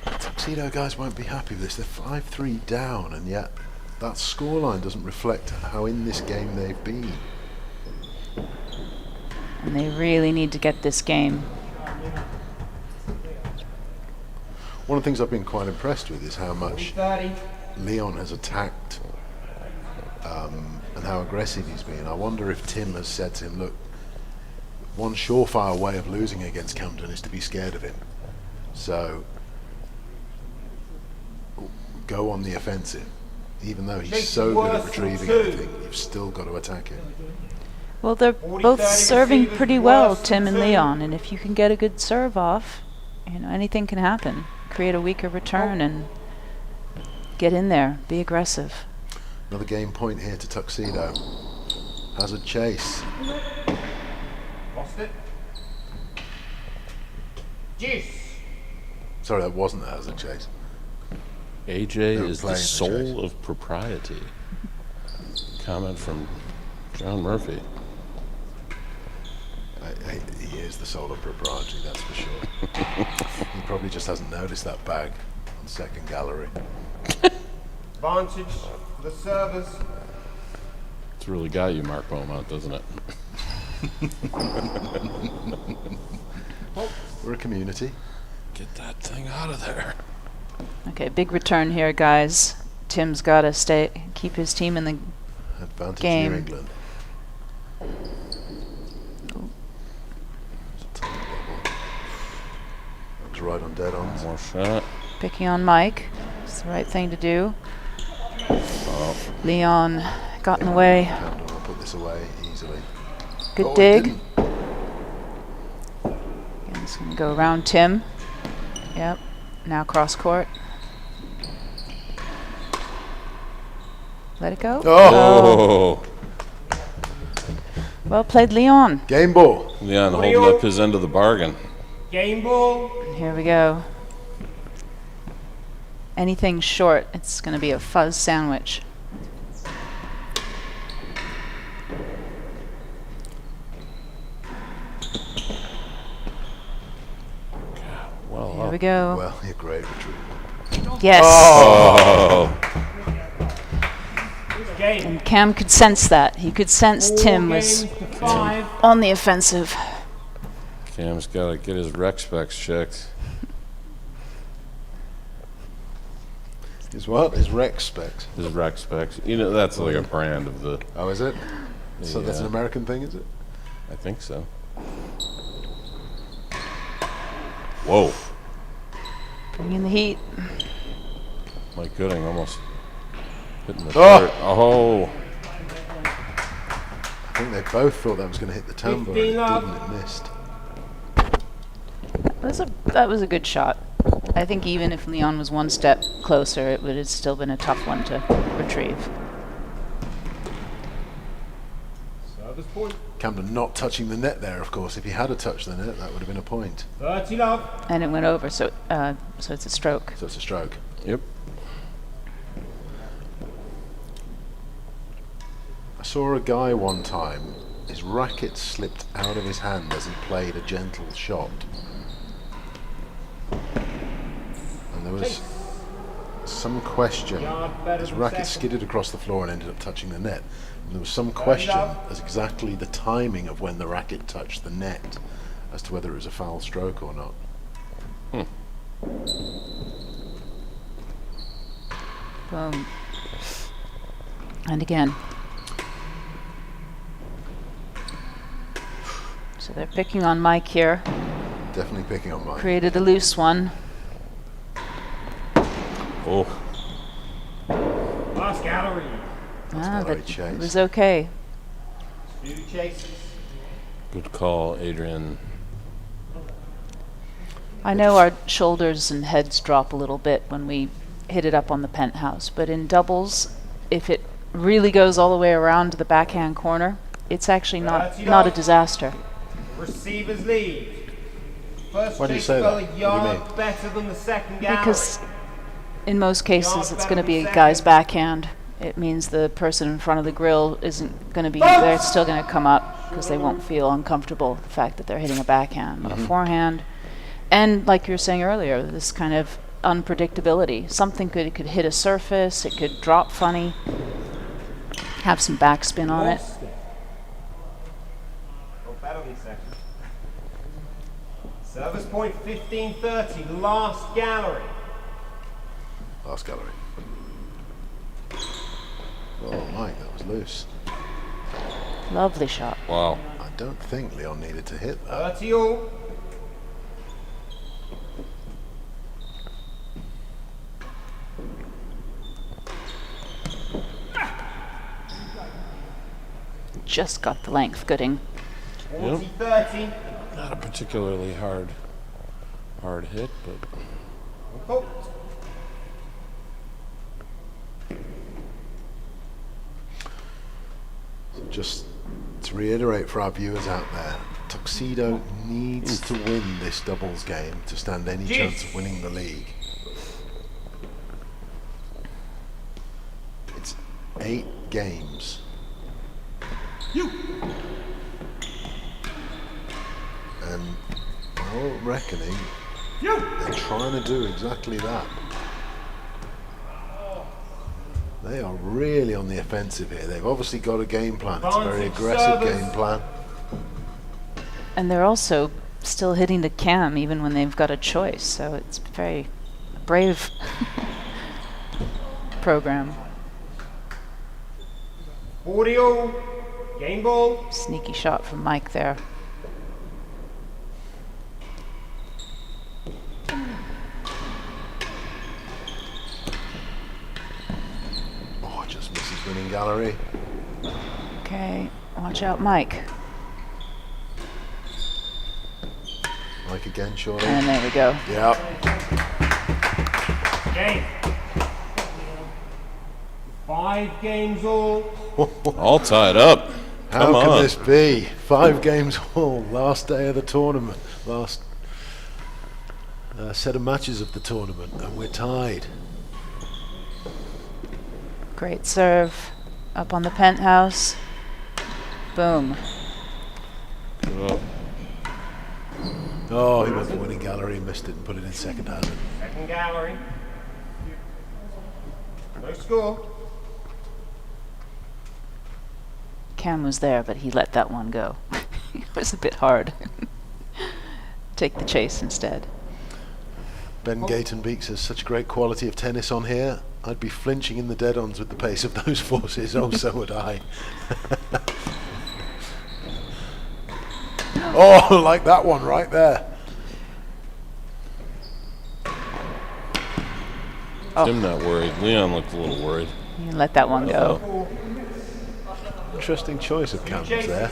Speaker 1: Tuxedo guys won't be happy with this. They're 5-3 down, and yet that scoreline doesn't reflect how in this game they've been.
Speaker 3: And they really need to get this game.
Speaker 1: One of the things I've been quite impressed with is how much
Speaker 4: 30.
Speaker 1: Leon has attacked and how aggressive he's been. I wonder if Tim has said to him, look, one surefire way of losing against Camden is to be scared of him. So go on the offensive. Even though he's
Speaker 4: Makes
Speaker 1: so
Speaker 4: it
Speaker 1: good at
Speaker 4: worse
Speaker 1: retrieving
Speaker 4: than two.
Speaker 1: everything, you've still got to attack him.
Speaker 3: Well, they're
Speaker 4: 40,
Speaker 3: both
Speaker 4: 30
Speaker 3: serving
Speaker 4: receivers
Speaker 3: pretty well,
Speaker 4: worse
Speaker 3: Tim
Speaker 4: than
Speaker 3: and
Speaker 4: two.
Speaker 3: Leon, and if you can get a good serve off, anything can happen. Create a weaker return and get in there, be aggressive.
Speaker 1: Another game point here to Tuxedo. Hazard chase.
Speaker 4: Lost it. Juice.
Speaker 1: Sorry, that wasn't a hazard chase.
Speaker 2: AJ
Speaker 1: They were
Speaker 2: is the
Speaker 1: playing the chase.
Speaker 2: soul of propriety. Comment from John Murphy.
Speaker 1: He is the soul of propriety, that's for sure. He probably just hasn't noticed that bag on second gallery.
Speaker 4: Advantage for the servers.
Speaker 2: It's really got you, Mark Beaumont, doesn't it?
Speaker 1: We're a community.
Speaker 2: Get that thing out of there.
Speaker 3: Okay, big return here, guys. Tim's got to keep his team in the
Speaker 1: Advantage
Speaker 3: Game.
Speaker 1: New England. It's a tiny double. Looks right on dead on.
Speaker 2: More shot.
Speaker 3: picking on Mike. It's the right thing to do. Leon got in the way.
Speaker 1: Camden will put this away easily.
Speaker 3: Good
Speaker 1: Oh, he
Speaker 3: dig.
Speaker 1: didn't.
Speaker 3: Again, it's going to go around Tim. Yep. Now cross court. Let it go.
Speaker 2: Oh,
Speaker 3: Well played, Leon.
Speaker 1: Game ball.
Speaker 2: Leon holding up his end of the bargain.
Speaker 4: Game ball.
Speaker 3: Here we go. Anything short, it's going to be a fuzz sandwich.
Speaker 2: Well,
Speaker 3: Here we go.
Speaker 1: Well, a great retrieval.
Speaker 3: Yes.
Speaker 2: Oh,
Speaker 4: Game.
Speaker 3: And Cam could sense that. He could sense
Speaker 4: 4
Speaker 3: Tim was
Speaker 4: games to 5.
Speaker 3: on the offensive.
Speaker 2: Cam's got to get his rec specs checked.
Speaker 1: His what? His rec specs.
Speaker 2: His rec specs. You know, that's like a brand of the.
Speaker 1: Oh, is it? So that's an
Speaker 2: Yeah.
Speaker 1: American thing, is it?
Speaker 2: I think so. Whoa.
Speaker 3: Bringing the heat.
Speaker 2: Mike Gooding almost hitting the
Speaker 1: Oh!
Speaker 2: dirt. Oh.
Speaker 1: I think they both thought that was going to hit the tambour, and it
Speaker 4: 15 up.
Speaker 1: didn't. It missed.
Speaker 3: That was a good shot. I think even if Leon was one step closer, it would have still been a tough one to retrieve.
Speaker 4: Service point.
Speaker 1: Camden not touching the net there, of course. If he had touched the net, that would have been a point.
Speaker 4: 30 love.
Speaker 3: And it went over, so it's a stroke.
Speaker 1: So it's a stroke.
Speaker 2: Yep.
Speaker 1: I saw a guy one time, his racket slipped out of his hand as he played a gentle shot. And there was some question. His racket skidded across the floor and ended up touching the net. And there was some question as exactly the timing of when the racket touched the net as to whether it was a foul stroke or not.
Speaker 3: Boom. And again. So they're picking on Mike here.
Speaker 1: Definitely picking on mine.
Speaker 3: Created a loose one.
Speaker 2: Oh.
Speaker 4: Last gallery.
Speaker 1: gallery
Speaker 3: That
Speaker 1: chase.
Speaker 3: was okay.
Speaker 4: Two chases.
Speaker 2: Good call, Adrian.
Speaker 3: I know our shoulders and heads drop a little bit when we hit it up on the penthouse, but in doubles, if it really goes all the way around to the backhand corner, it's actually not a disaster.
Speaker 4: Receivers lead. First
Speaker 1: Why do you
Speaker 4: chase
Speaker 1: say
Speaker 4: fell
Speaker 1: that?
Speaker 4: a
Speaker 1: What do you
Speaker 4: yard
Speaker 1: mean?
Speaker 4: better than the second gallery.
Speaker 3: Because in most cases, it's going to be a guy's backhand. It means the person in front of the grill isn't going to be, they're still going to come up because they won't feel uncomfortable with the fact that they're hitting a backhand, not a forehand. And like you were saying earlier, this kind of unpredictability. Something could hit a surface, it could drop funny, have some backspin on it.
Speaker 4: Lost it. Or better than second. Service point 15-30. Last gallery.
Speaker 1: Last gallery. Oh, Mike, that was loose.
Speaker 3: Lovely shot.
Speaker 2: Wow.
Speaker 1: I don't think Leon needed to hit that.
Speaker 4: 30 all.
Speaker 3: Just got the length, Gooding.
Speaker 4: 40-30.
Speaker 2: Not a particularly hard hit, but
Speaker 4: Oh.
Speaker 1: Just to reiterate for our viewers out there, Tuxedo needs to win this doubles game to stand any chance of winning the league. It's 8 games. And by all reckoning, they're trying to do exactly that. They are really on the offensive here. They've obviously got a game plan. It's a very aggressive game plan.
Speaker 3: And they're also still hitting the cam even when they've got a choice, so it's very brave program.
Speaker 4: 40 all. Game ball.
Speaker 3: Sneaky shot from Mike there.
Speaker 1: Oh, just misses winning gallery.
Speaker 3: Okay, watch out, Mike.
Speaker 1: Mike again, surely.
Speaker 3: And there we go.
Speaker 1: Yep.
Speaker 4: Game. 5 games all.
Speaker 2: all tied up.
Speaker 1: How
Speaker 2: Come
Speaker 1: can
Speaker 2: on.
Speaker 1: this be? 5 games all. Last day of the tournament. Last set of matches of the tournament. And we're tied.
Speaker 3: Great serve. Up on the penthouse. Boom.
Speaker 2: Oh,
Speaker 1: Oh, he went for winning gallery, missed it and put it in second hand.
Speaker 4: Second gallery. No score.
Speaker 3: Cam was there, but he let that one go. It was a bit hard. take the chase instead.
Speaker 1: Ben Gatenbeek says, such great quality of tennis on here. I'd be flinching in the dead-ons with the pace of those forces. Oh, so would I. Oh, like that one right there.
Speaker 3: Oh.
Speaker 2: Tim not worried. Leon looked a little worried.
Speaker 3: You can let that one go.
Speaker 1: Interesting choice of Cam's there.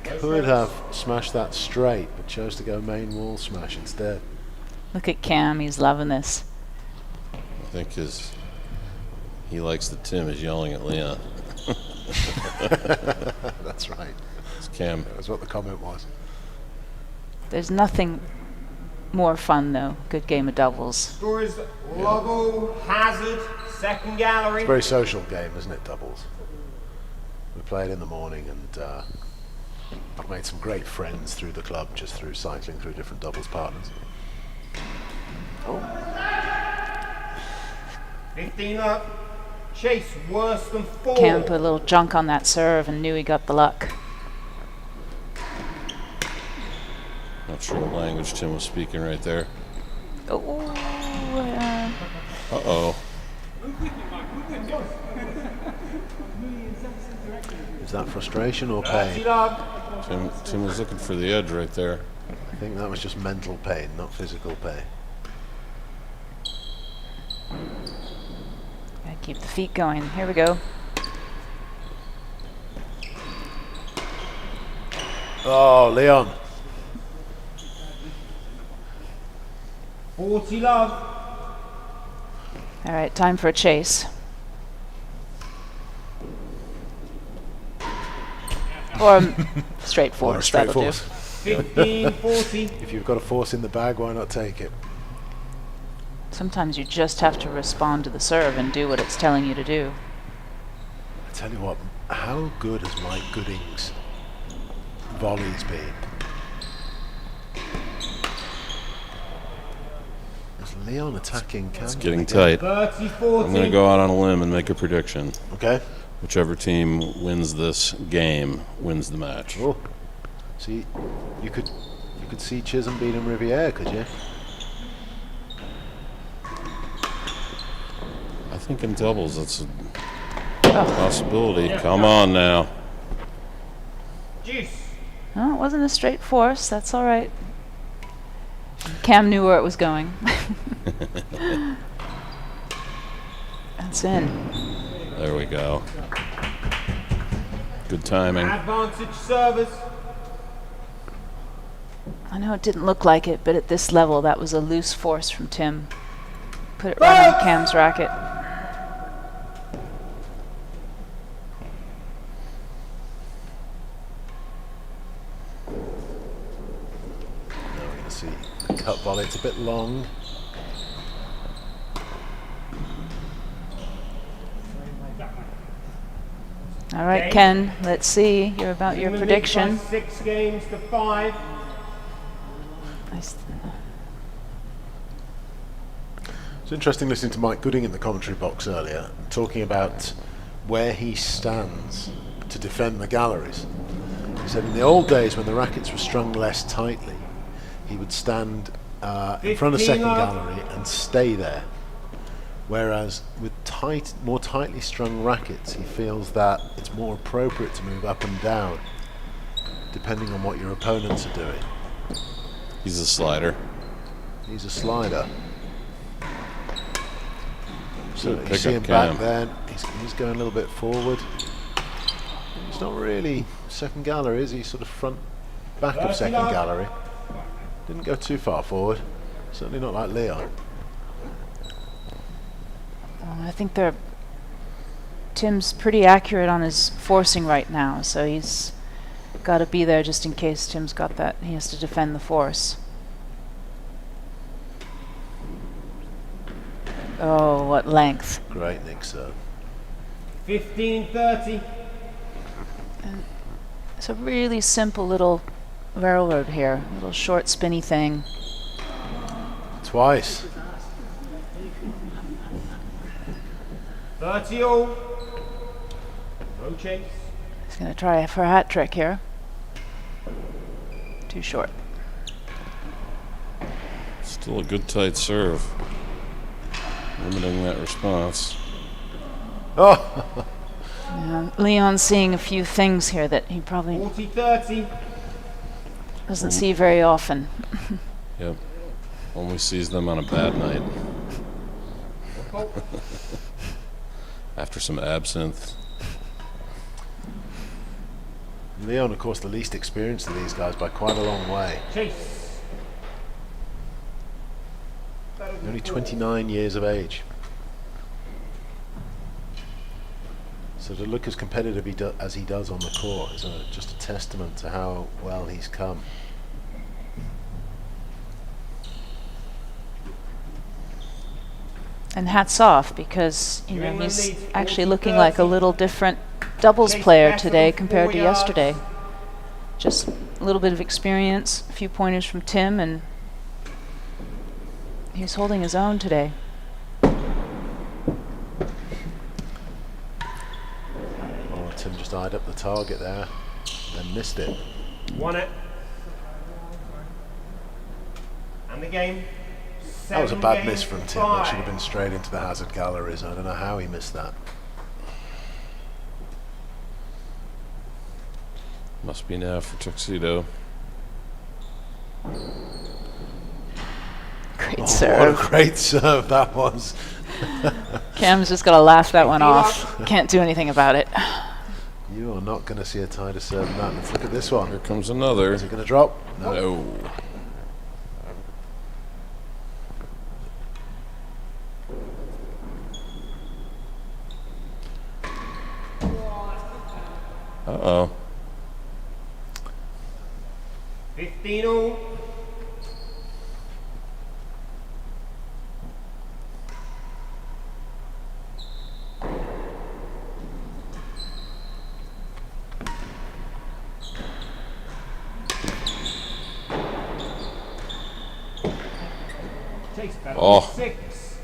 Speaker 1: Could have smashed that straight, but chose to go main wall smash instead.
Speaker 3: Look at Cam, he's loving this.
Speaker 2: I think he likes that Tim is yelling at Leon.
Speaker 1: That's right.
Speaker 2: It's Cam.
Speaker 1: That was what the comment was.
Speaker 3: There's nothing more fun though. Good game of doubles.
Speaker 4: Score is Lobo, Hazard, second gallery.
Speaker 1: It's a very social game, isn't it, doubles? We play it in the morning, and I've made some great friends through the club, just through cycling through different doubles partners.
Speaker 4: 15 up. Chase worse than 4.
Speaker 3: Cam put a little junk on that serve and knew he got the luck.
Speaker 2: Not sure what language Tim was speaking right there.
Speaker 3: Oh,
Speaker 2: Uh-oh.
Speaker 1: Is that frustration or pain?
Speaker 2: Tim was looking for the edge right there.
Speaker 1: I think that was just mental pain, not physical pain.
Speaker 3: gotta keep the feet going. Here we go.
Speaker 1: Oh, Leon.
Speaker 4: 40 love.
Speaker 3: All right, time for a chase. Or straight force,
Speaker 1: straight
Speaker 3: that'll
Speaker 1: force.
Speaker 3: do.
Speaker 4: 15, 40.
Speaker 1: If you've got a force in the bag, why not take it?
Speaker 3: Sometimes you just have to respond to the serve and do what it's telling you to do.
Speaker 1: I tell you what, how good has Mike Gooding's volleys been? Is Leon attacking Cam?
Speaker 2: It's getting tight.
Speaker 4: 30, 40.
Speaker 2: I'm going to go out on a limb and make a prediction.
Speaker 1: Okay.
Speaker 2: Whichever team wins this game wins the match.
Speaker 1: Oh, see, you could see Chisholm beating Riviere, could you?
Speaker 2: I think in doubles that's a possibility. Come on now.
Speaker 4: Juice.
Speaker 3: No, it wasn't a straight force. That's all right. Cam knew where it was going. That's in.
Speaker 2: There we go. Good timing.
Speaker 4: Advantage servers.
Speaker 3: I know it didn't look like it, but at this level, that was a loose force from Tim. Put it right on Cam's racket.
Speaker 1: Now we're going to see the cut volley. It's a bit long.
Speaker 3: All right, Ken, let's see. You're about your
Speaker 4: England
Speaker 3: prediction.
Speaker 4: lead by 6 games to 5.
Speaker 3: Nice.
Speaker 1: It's interesting listening to Mike Gooding in the commentary box earlier, talking about where he stands to defend the galleries. He said in the old days when the rackets were strung less tightly, he would stand in front of second gallery and stay there. Whereas with more tightly strung rackets, he feels that it's more appropriate to move up and down, depending on what your opponents are doing.
Speaker 2: He's a slider.
Speaker 1: He's a slider. So
Speaker 2: Good
Speaker 1: you see him
Speaker 2: pickup,
Speaker 1: back
Speaker 2: Cam.
Speaker 1: there. He's going a little bit forward. He's not really second gallery, is he? Sort of back of second gallery. Didn't go too far forward. Certainly not like Leon.
Speaker 3: I think Tim's pretty accurate on his forcing right now, so he's got to be there just in case Tim's got that. He has to defend the force. Oh, what length.
Speaker 1: Great Nick serve.
Speaker 4: 15, 30.
Speaker 3: It's a really simple little railroad here, a little short spinny thing.
Speaker 1: Twice.
Speaker 4: 30 all. No chase.
Speaker 3: He's going to try for a hat trick here. Too short.
Speaker 2: Still a good tight serve. Limiting that response.
Speaker 1: Oh,
Speaker 3: Yeah, Leon's seeing a few things here that he probably
Speaker 4: 40-30.
Speaker 3: doesn't see very often.
Speaker 2: Yep. Only sees them on a bad night. After some absinthe.
Speaker 1: Leon, of course, the least experienced of these guys by quite a long way.
Speaker 4: Chase.
Speaker 1: Only 29 years of age. So to look as competitive as he does on the court is just a testament to how well he's come.
Speaker 3: And hats off, because he's actually looking like a little different doubles player today compared to yesterday. Just a little bit of experience, a few pointers from Tim, and he's holding his own today.
Speaker 1: Oh, Tim just eyed up the target there, then missed it.
Speaker 4: Won it. And the game.
Speaker 1: That was a bad miss from Tim. That should have been straight into the hazard galleries. I don't know how he missed that.
Speaker 2: Must be now for Tuxedo.
Speaker 3: Great
Speaker 1: Oh,
Speaker 3: serve.
Speaker 1: what a great serve that was.
Speaker 3: Cam's just got to laugh that one off. Can't do anything about it.
Speaker 1: You are not going to see a tighter serve than that. Let's look at this one.
Speaker 2: Here comes another.
Speaker 1: Is it going to drop? No.
Speaker 2: No. Uh-oh.
Speaker 4: 15-all. Chase battle
Speaker 2: Oh.
Speaker 4: 6.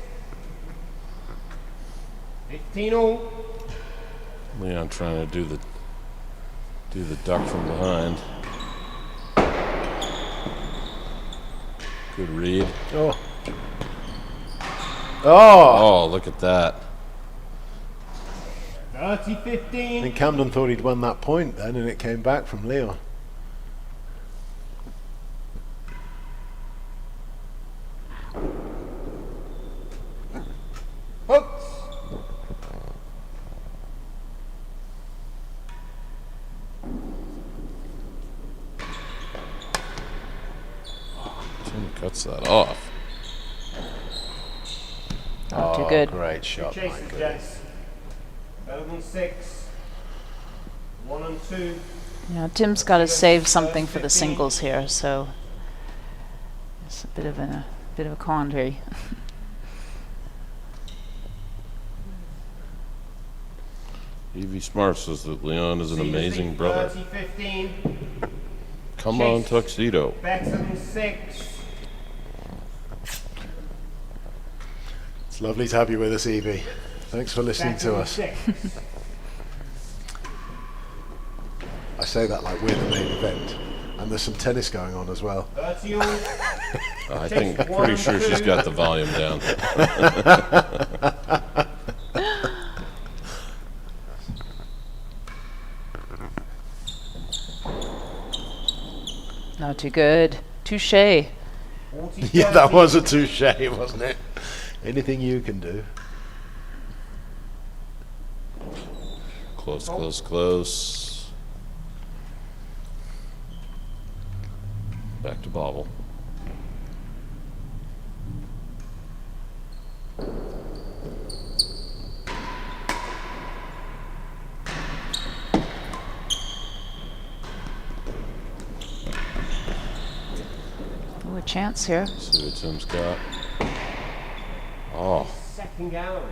Speaker 4: 15-all.
Speaker 2: Leon trying to do the duck from behind. Good read.
Speaker 1: Oh. Oh!
Speaker 2: Oh, look at that.
Speaker 4: 30-15.
Speaker 1: I think Camden thought he'd won that point then, and it came back from Leon.
Speaker 4: Hooks.
Speaker 2: Tim cuts that off.
Speaker 3: Not too good.
Speaker 1: Great shot, my
Speaker 4: Chase
Speaker 1: goodness.
Speaker 4: Jets. Better than 6. 1 and 2.
Speaker 3: Tim's got to save something for the singles here, so it's a bit of a quandary.
Speaker 2: Evie Smart says that Leon is an amazing brother.
Speaker 4: 30-15.
Speaker 2: Come on, Tuxedo.
Speaker 4: Better than 6.
Speaker 1: It's lovely to have you with us, Evie. Thanks for listening to us. I say that like we're the main event, and there's some tennis going on as well.
Speaker 4: 30 all.
Speaker 2: I think, pretty sure she's got the volume down.
Speaker 3: Not too good. Touche.
Speaker 1: Yeah, that was a touche, wasn't it? Anything you can do.
Speaker 2: Close, close, close. Back to bobble.
Speaker 3: Ooh, a chance here.
Speaker 2: See what Tim's got. Oh,
Speaker 4: Second gallery.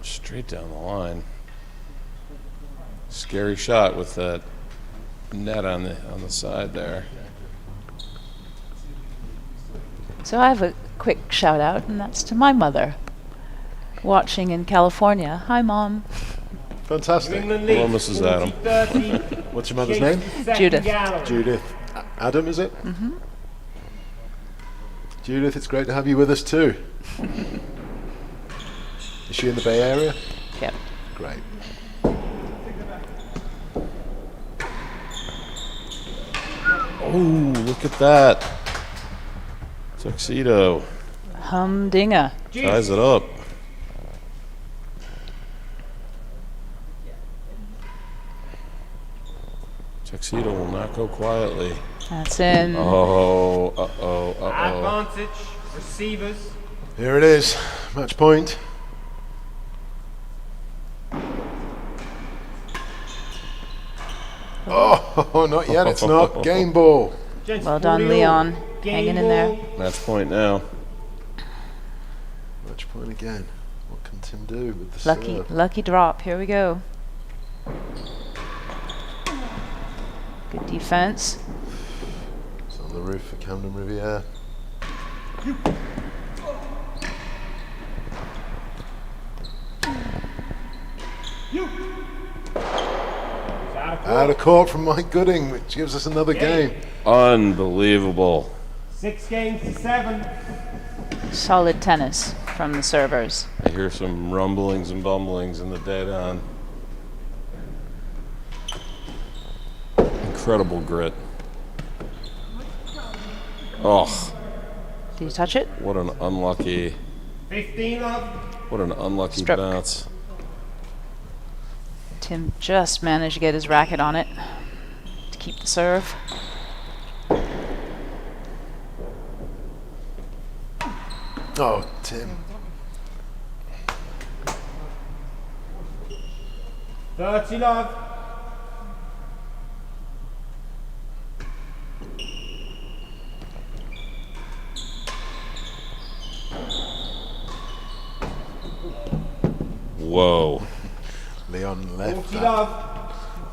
Speaker 2: straight down the line. Scary shot with that net on the side there.
Speaker 3: So I have a quick shout out, and that's to my mother, watching in California. Hi, Mom.
Speaker 1: Fantastic.
Speaker 4: England
Speaker 2: Hello,
Speaker 4: leads.
Speaker 2: Mrs. Adam.
Speaker 4: 40-30.
Speaker 1: What's your mother's name?
Speaker 4: Second
Speaker 3: Judith.
Speaker 4: gallery.
Speaker 1: Judith. Adam, is it?
Speaker 3: Mm-hmm.
Speaker 1: Judith, it's great to have you with us too. Is she in the Bay Area?
Speaker 3: Yep.
Speaker 1: Great.
Speaker 2: Oh, look at that. Tuxedo
Speaker 3: Humdinger.
Speaker 2: ties it up. Tuxedo will not go quietly.
Speaker 3: That's in.
Speaker 2: Oh, uh-oh, uh-oh.
Speaker 4: Advantage, receivers.
Speaker 1: Here it is. Match point. Oh, not yet. It's not. Game ball.
Speaker 4: Gents,
Speaker 3: Well done,
Speaker 4: 40 all.
Speaker 3: Leon.
Speaker 4: Game
Speaker 3: Hanging in there.
Speaker 4: ball.
Speaker 2: Match point now.
Speaker 1: Match point again. What can Tim do with the
Speaker 3: Lucky,
Speaker 1: serve?
Speaker 3: lucky drop. Here we go. Good defense.
Speaker 1: It's on the roof for Camden Riviere. Out of court from Mike Gooding, which gives us another game.
Speaker 2: Unbelievable.
Speaker 4: 6 games to 7.
Speaker 3: Solid tennis from the servers.
Speaker 2: I hear some rumblings and bumblings in the dead on. Incredible grit. Oh,
Speaker 3: Did you touch it?
Speaker 2: what an unlucky,
Speaker 4: 15 love.
Speaker 2: what an unlucky
Speaker 3: Stroke.
Speaker 2: bounce.
Speaker 3: Tim just managed to get his racket on it to keep the serve.
Speaker 1: Oh, Tim.
Speaker 4: 30 love.
Speaker 2: Whoa.
Speaker 1: Leon left
Speaker 4: 40
Speaker 1: that.
Speaker 4: love.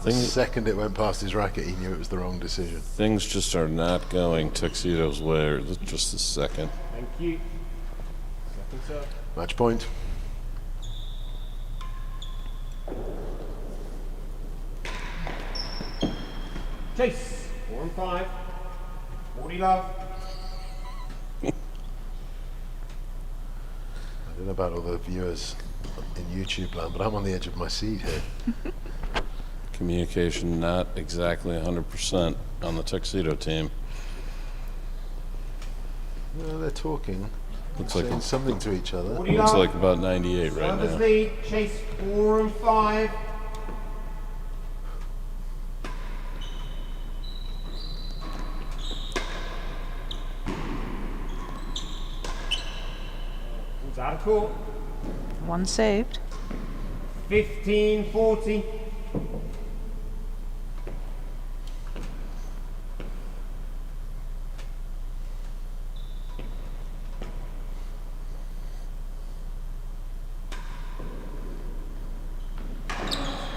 Speaker 1: The
Speaker 2: Things,
Speaker 1: second it went past his racket, he knew it was the wrong decision.
Speaker 2: things just are not going Tuxedo's way, or just a second.
Speaker 4: Thank you. Second serve.
Speaker 1: Match point.
Speaker 4: Chase. 4 and 5. 40 love.
Speaker 1: I don't know about all the viewers in YouTube land, but I'm on the edge of my seat here.
Speaker 2: Communication not exactly 100% on the Tuxedo team.
Speaker 1: No, they're talking,
Speaker 2: Looks like
Speaker 1: saying something to each other.
Speaker 4: 40
Speaker 2: looks
Speaker 4: love.
Speaker 2: like about 98 right
Speaker 4: Servers
Speaker 2: now.
Speaker 4: lead. Chase 4 and 5. It's out of court.
Speaker 3: One saved.
Speaker 4: 15-40.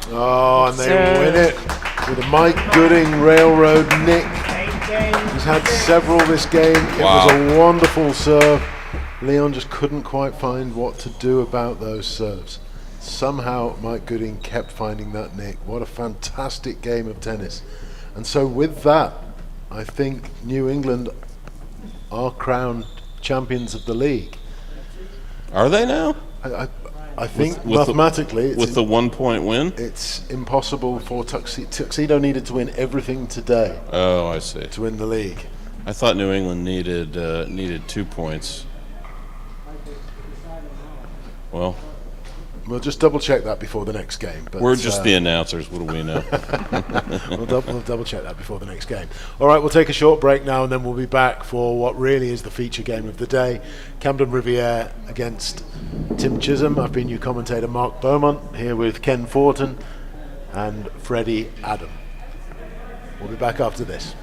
Speaker 1: Oh, and they
Speaker 3: Serve.
Speaker 1: win it with a Mike Gooding railroad nick.
Speaker 4: 8 games.
Speaker 1: He's had several this game. It was a wonderful serve. Leon just couldn't quite find what to do about those serves. Somehow Mike Gooding kept finding that nick. What a fantastic game of tennis. And so with that, I think New England are crowned champions of the league.
Speaker 2: Are they now?
Speaker 1: I think
Speaker 2: With the-
Speaker 1: mathematically
Speaker 2: With the 1-point win?
Speaker 1: it's impossible for Tuxedo needed to win everything today
Speaker 2: Oh, I see.
Speaker 1: to win the league.
Speaker 2: I thought New England needed 2 points. Well,
Speaker 1: We'll just double check that before the next game. But
Speaker 2: we're just the announcers. What do we know?
Speaker 1: we'll double check that before the next game. All right, we'll take a short break now, and then we'll be back for what really is the feature game of the day: Camden Riviere against Tim Chisholm. I've been your commentator, Mark Beaumont, here with Ken Fortin and Freddie Adam. We'll be back after this.